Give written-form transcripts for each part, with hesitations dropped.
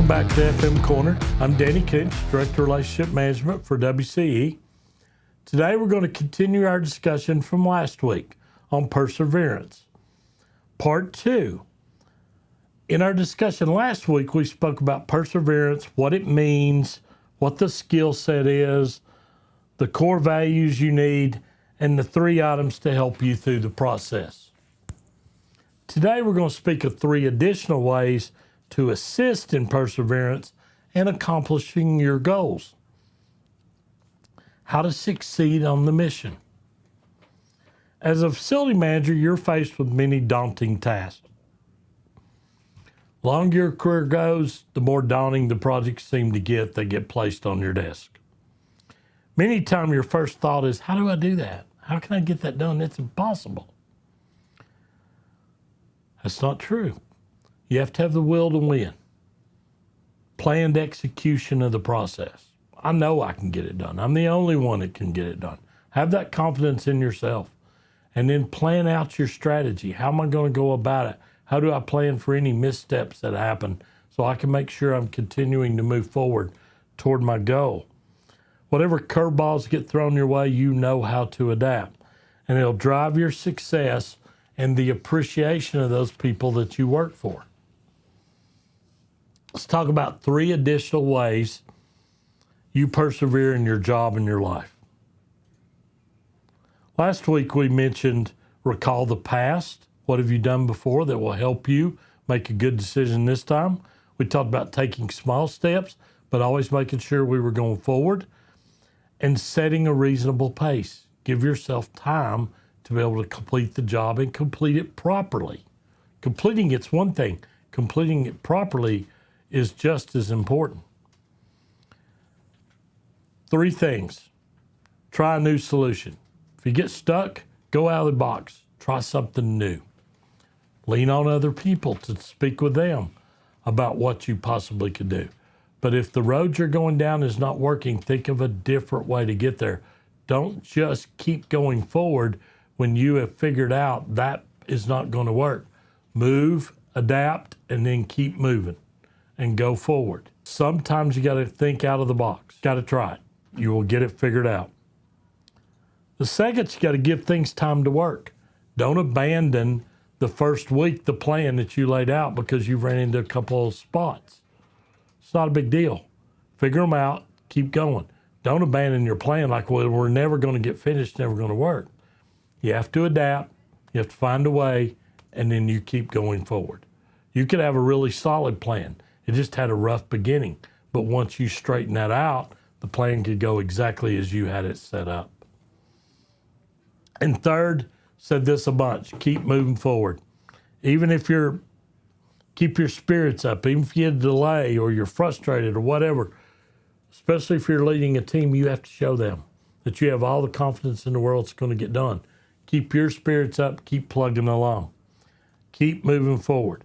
Welcome back to FM Corner. I'm Danny Koontz, Director of Relationship Management for WCE. Today we're going to continue our discussion from last week on perseverance. Part 2. In our discussion last week, we spoke about perseverance, what it means, what the skill set is, the core values you need, and the 3 items to help you through the process. Today we're going to speak of 3 additional ways to assist in perseverance and accomplishing your goals. How to succeed on the mission. As a facility manager, you're faced with many daunting tasks. The longer your career goes, the more daunting the projects seem to get that get placed on your desk. Many times your first thought is, how do I do that? How can I get that done? It's impossible. That's not true. You have to have the will to win. Planned execution of the process. I know I can get it done. I'm the only one that can get it done. Have that confidence in yourself. And then plan out your strategy. How am I going to go about it? How do I plan for any missteps that happen so I can make sure I'm continuing to move forward toward my goal? Whatever curveballs get thrown your way, you know how to adapt. And it'll drive your success and the appreciation of those people that you work for. Let's talk about 3 additional ways you persevere in your job and your life. Last week we mentioned recall the past. What have you done before that will help you make a good decision this time? We talked about taking small steps, but always making sure we were going forward, and setting a reasonable pace. Give yourself time to be able to complete the job and complete it properly. Completing it's one thing. Completing it properly is just as important. 3 things. Try a new solution. If you get stuck, go out of the box. Try something new. Lean on other people to speak with them about what you possibly could do. But if the road you're going down is not working, think of a different way to get there. Don't just keep going forward when you have figured out that is not going to work. Move, adapt, and then keep moving and go forward. Sometimes you got to think out of the box. Got to try it. You will get it figured out. The second, you got to give things time to work. Don't abandon the first week the plan that you laid out because you've ran into a couple of spots. It's not a big deal. Figure them out. Keep going. Don't abandon your plan like, well, we're never going to get finished, never going to work. You have to adapt. You have to find a way, and then you keep going forward. You could have a really solid plan. It just had a rough beginning. But once you straighten that out, the plan could go exactly as you had it set up. And third, said this a bunch, keep moving forward. Even if keep your spirits up, even if you had a delay or you're frustrated or whatever, especially if you're leading a team, you have to show them that you have all the confidence in the world it's going to get done. Keep your spirits up, keep plugging along. Keep moving forward.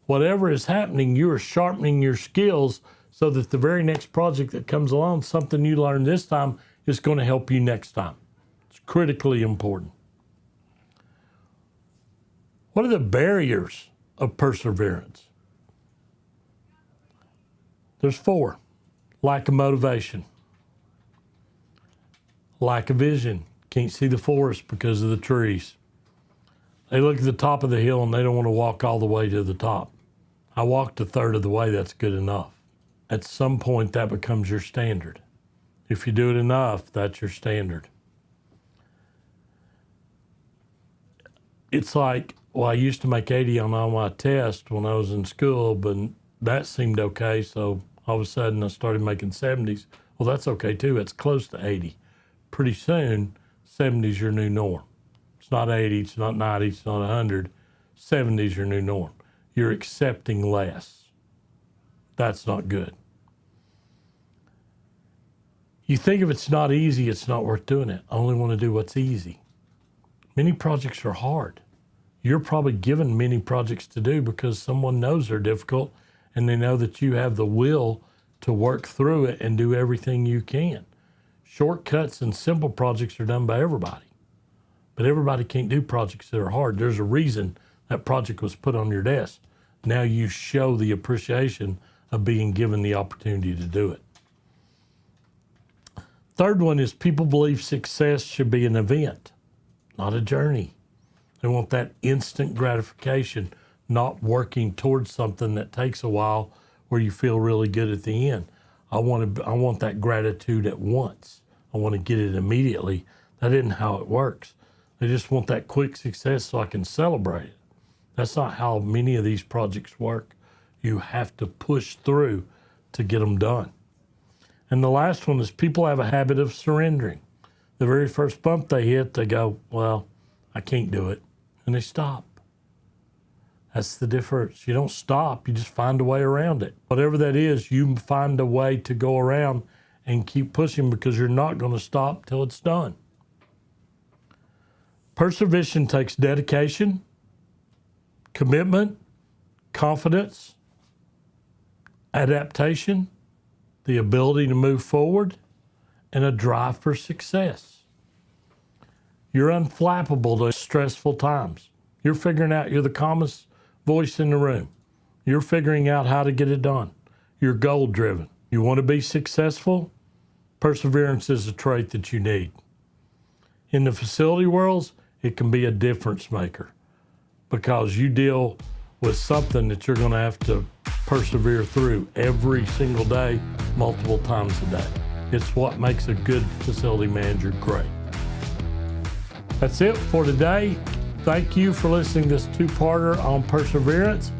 Whatever is happening, you are sharpening your skills so that the very next project that comes along, something you learned this time, is going to help you next time. It's critically important. What are the barriers of perseverance? There's 4. Lack of motivation. Lack of vision. Can't see the forest because of the trees. They look at the top of the hill and they don't want to walk all the way to the top. I walked a third of the way, that's good enough. At some point, that becomes your standard. If you do it enough, that's your standard. It's like, well, I used to make 80 on all my tests when I was in school, but that seemed okay, so all of a sudden I started making 70s. Well, that's okay too. It's close to 80. Pretty soon, 70 is your new norm. It's not 80, it's not 90, it's not 100. 70 is your new norm. You're accepting less. That's not good. You think if it's not easy, it's not worth doing it. I only want to do what's easy. Many projects are hard. You're probably given many projects to do because someone knows they're difficult and they know that you have the will to work through it and do everything you can. Shortcuts and simple projects are done by everybody, but everybody can't do projects that are hard. There's a reason that project was put on your desk. Now you show the appreciation of being given the opportunity to do it. Third one is people believe success should be an event, not a journey. They want that instant gratification, not working towards something that takes a while where you feel really good at the end. I want that gratitude at once. I want to get it immediately. That isn't how it works. They just want that quick success so I can celebrate it. That's not how many of these projects work. You have to push through to get them done. And the last one is people have a habit of surrendering. The very first bump they hit, they go, well, I can't do it. And they stop. That's the difference. You don't stop, you just find a way around it. Whatever that is, you find a way to go around and keep pushing because you're not going to stop till it's done. Perseverance takes dedication, commitment, confidence, adaptation, the ability to move forward, and a drive for success. You're unflappable to stressful times. You're figuring out you're the calmest voice in the room. You're figuring out how to get it done. You're goal-driven. You want to be successful? Perseverance is a trait that you need. In the facility worlds, it can be a difference maker because you deal with something that you're going to have to persevere through every single day, multiple times a day. It's what makes a good facility manager great. That's it for today. Thank you for listening to this two-parter on perseverance,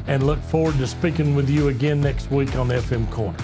and look forward to speaking with you again next week on FM Corner.